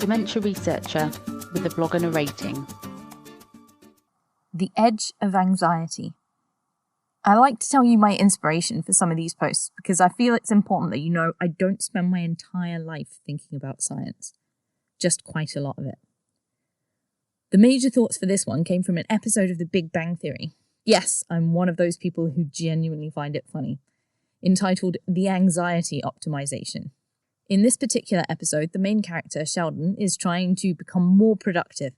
dementia researcher with a blog and a rating. The edge of anxiety. I like to tell you my inspiration for some of these posts because I feel it's important that you know I don't spend my entire life thinking about science. Just quite a lot of it. The major thoughts for this one came from an episode of The Big Bang Theory. Yes, I'm one of those people who genuinely find it funny. Entitled The Anxiety Optimization. In this particular episode, the main character, Sheldon, is trying to become more productive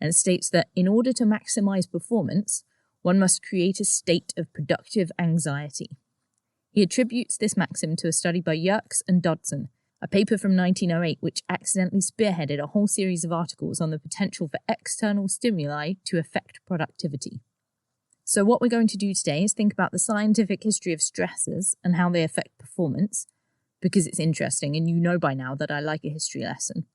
and states that in order to maximize performance, one must create a state of productive anxiety. He attributes this maxim to a study by Yurks and Dodson, a paper from 1908 which accidentally spearheaded a whole series of articles on the potential for external stimuli to affect productivity. So what we're going to do today is think about the scientific history of stressors and how they affect performance, because it's interesting and you know by now that I like a history lesson.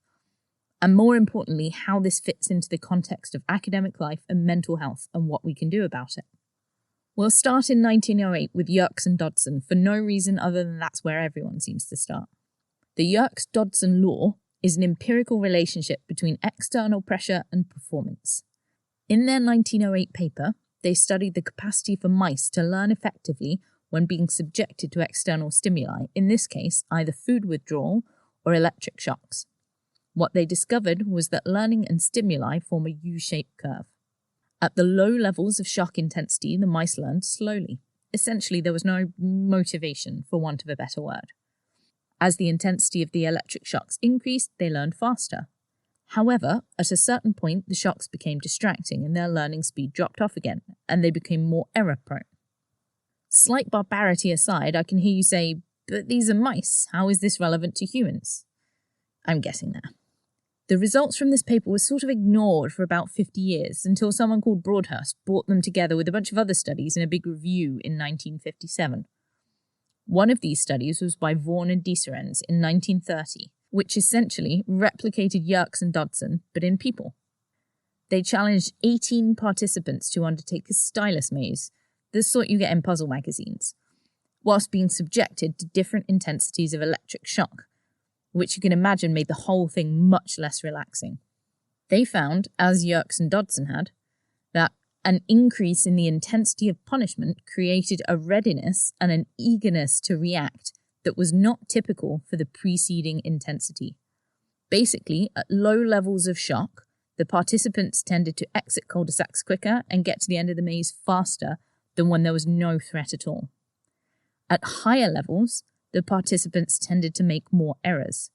And more importantly, how this fits into the context of academic life and mental health and what we can do about it. We'll start in 1908 with Yurks and Dodson for no reason other than that's where everyone seems to start. The Yerkes-Dodson law is an empirical relationship between external pressure and performance. In their 1908 paper, they studied the capacity for mice to learn effectively when being subjected to external stimuli, in this case, either food withdrawal or electric shocks. What they discovered was that learning and stimuli form a U-shaped curve. At the low levels of shock intensity, the mice learned slowly. Essentially, there was no motivation, for want of a better word. As the intensity of the electric shocks increased, they learned faster. However, at a certain point, the shocks became distracting and their learning speed dropped off again, and they became more error-prone. Slight barbarity aside, I can hear you say, but these are mice. How is this relevant to humans? I'm getting there. The results from this paper were sort of ignored for about 50 years until someone called Broadhurst brought them together with a bunch of other studies in a big review in 1957. One of these studies was by Yvonne and Disea in 1930, which essentially replicated Yurks and Dodson, but in people. They challenged 18 participants to undertake a stylus maze, the sort you get in puzzle magazines, whilst being subjected to different intensities of electric shock, which you can imagine made the whole thing much less relaxing. They found, as Yurks and Dodson had, that an increase in the intensity of punishment created a readiness and an eagerness to react that was not typical for the preceding intensity. Basically, at low levels of shock, the participants tended to exit cul-de-sacs quicker and get to the end of the maze faster than when there was no threat at all. At higher levels, the participants tended to make more errors,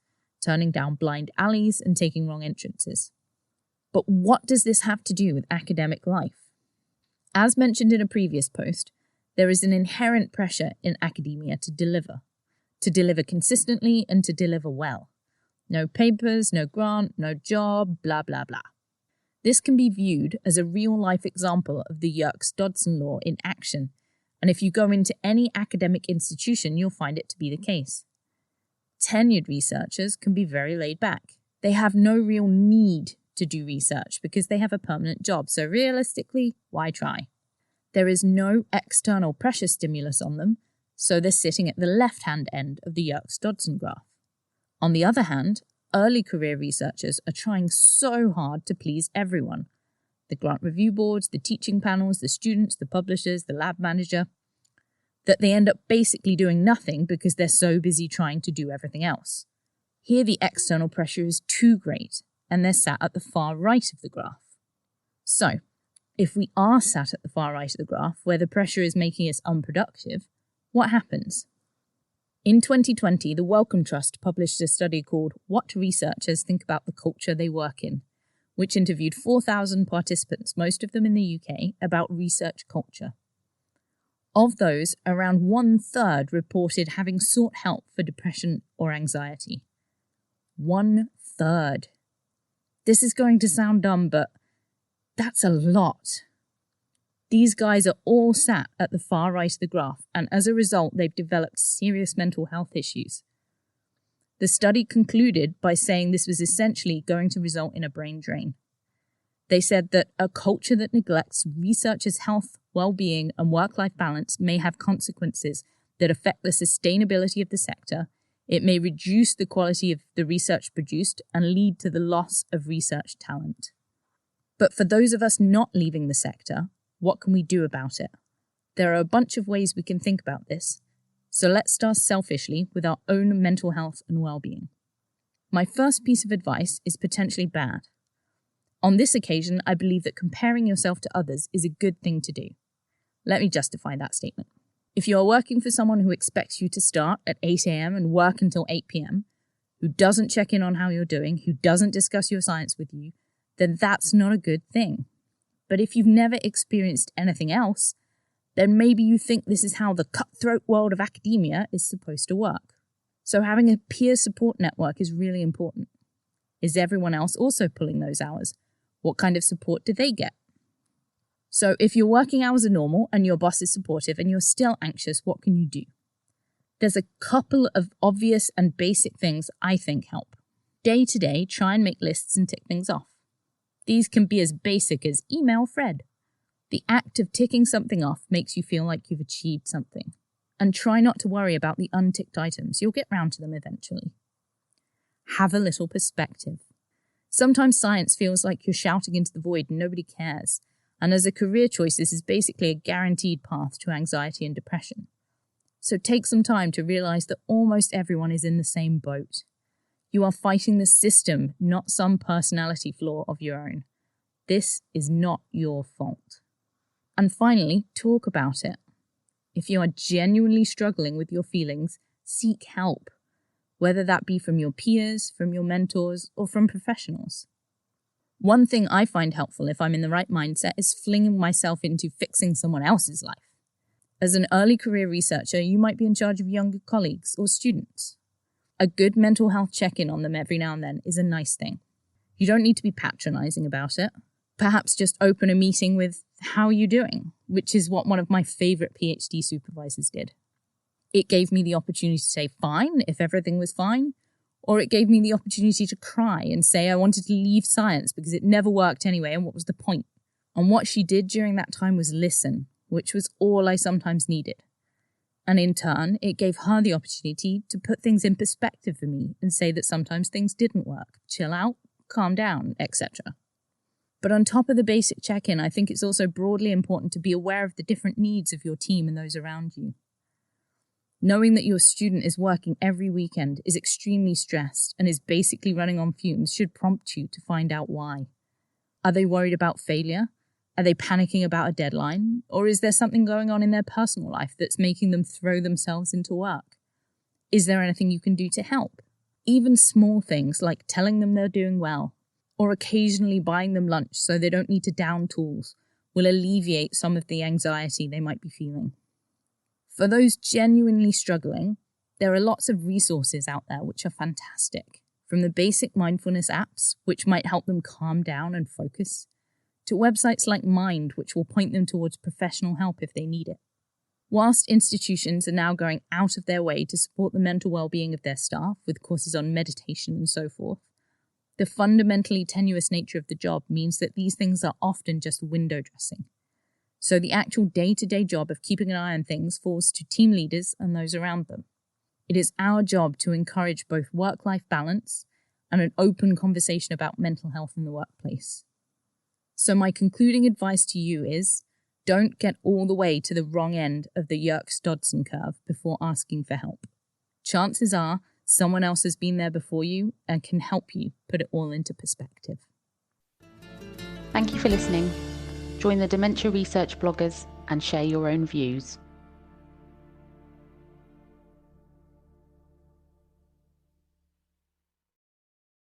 turning down blind alleys and taking wrong entrances. But what does this have to do with academic life? As mentioned in a previous post, there is an inherent pressure in academia to deliver consistently and to deliver well. No papers, no grant, no job, blah, blah, blah. This can be viewed as a real-life example of the Yerkes-Dodson law in action, and if you go into any academic institution, you'll find it to be the case. Tenured researchers can be very laid back. They have no real need to do research because they have a permanent job, so realistically, why try? There is no external pressure stimulus on them, so they're sitting at the left-hand end of the Yerkes-Dodson graph. On the other hand, early career researchers are trying so hard to please everyone. The grant review boards, the teaching panels, the students, the publishers, the lab manager, that they end up basically doing nothing because they're so busy trying to do everything else. Here the external pressure is too great, and they're sat at the far right of the graph. So, if we are sat at the far right of the graph, where the pressure is making us unproductive, what happens? In 2020, the Wellcome Trust published a study called What Researchers Think About the Culture They Work In, which interviewed 4,000 participants, most of them in the UK, about research culture. Of those, around 1/3 reported having sought help for depression or anxiety. 1/3. This is going to sound dumb, but that's a lot. These guys are all sat at the far right of the graph, and as a result, they've developed serious mental health issues. The study concluded by saying this was essentially going to result in a brain drain. They said that a culture that neglects researchers' health, well-being, and work-life balance may have consequences that affect the sustainability of the sector, It may reduce the quality of the research produced and lead to the loss of research talent. But for those of us not leaving the sector, what can we do about it? There are a bunch of ways we can think about this. So let's start selfishly with our own mental health and well-being. My first piece of advice is potentially bad. On this occasion, I believe that comparing yourself to others is a good thing to do. Let me justify that statement. If you are working for someone who expects you to start at 8 a.m. and work until 8 p.m., who doesn't check in on how you're doing, who doesn't discuss your science with you, then that's not a good thing. But if you've never experienced anything else, then maybe you think this is how the cutthroat world of academia is supposed to work. So having a peer support network is really important. Is everyone else also pulling those hours? What kind of support do they get? So if your working hours are normal and your boss is supportive and you're still anxious, what can you do? There's a couple of obvious and basic things I think help. Day to day, try and make lists and tick things off. These can be as basic as email Fred. The act of ticking something off makes you feel like you've achieved something. And try not to worry about the unticked items. You'll get round to them eventually. Have a little perspective. Sometimes science feels like you're shouting into the void and nobody cares. And as a career choice, this is basically a guaranteed path to anxiety and depression. So take some time to realize that almost everyone is in the same boat. You are fighting the system, not some personality flaw of your own. This is not your fault. And finally, talk about it. If you are genuinely struggling with your feelings, seek help, whether that be from your peers, from your mentors, or from professionals. One thing I find helpful if I'm in the right mindset is flinging myself into fixing someone else's life. As an early career researcher, you might be in charge of younger colleagues or students. A good mental health check-in on them every now and then is a nice thing. You don't need to be patronizing about it. Perhaps just open a meeting with, "How are you doing?" which is what one of my favorite PhD supervisors did. It gave me the opportunity to say fine if everything was fine, or it gave me the opportunity to cry and say I wanted to leave science because it never worked anyway and what was the point? And what she did during that time was listen, which was all I sometimes needed. And in turn, it gave her the opportunity to put things in perspective for me and say that sometimes things didn't work. Chill out, calm down, etc. But on top of the basic check-in, I think it's also broadly important to be aware of the different needs of your team and those around you. Knowing that your student is working every weekend, is extremely stressed, and is basically running on fumes should prompt you to find out why. Are they worried about failure? Are they panicking about a deadline? Or is there something going on in their personal life that's making them throw themselves into work? Is there anything you can do to help? Even small things like telling them they're doing well, or occasionally buying them lunch so they don't need to down tools, will alleviate some of the anxiety they might be feeling. For those genuinely struggling, there are lots of resources out there which are fantastic, from the basic mindfulness apps, which might help them calm down and focus, to websites like Mind, which will point them towards professional help if they need it. Whilst institutions are now going out of their way to support the mental well-being of their staff with courses on meditation and so forth, the fundamentally tenuous nature of the job means that these things are often just window dressing. So the actual day-to-day job of keeping an eye on things falls to team leaders and those around them. It is our job to encourage both work-life balance and an open conversation about mental health in the workplace. So my concluding advice to you is, don't get all the way to the wrong end of the Yurks-Dodson curve before asking for help. Chances are someone else has been there before you and can help you put it all into perspective. Thank you for listening. Join the Dementia Research bloggers and share your own views.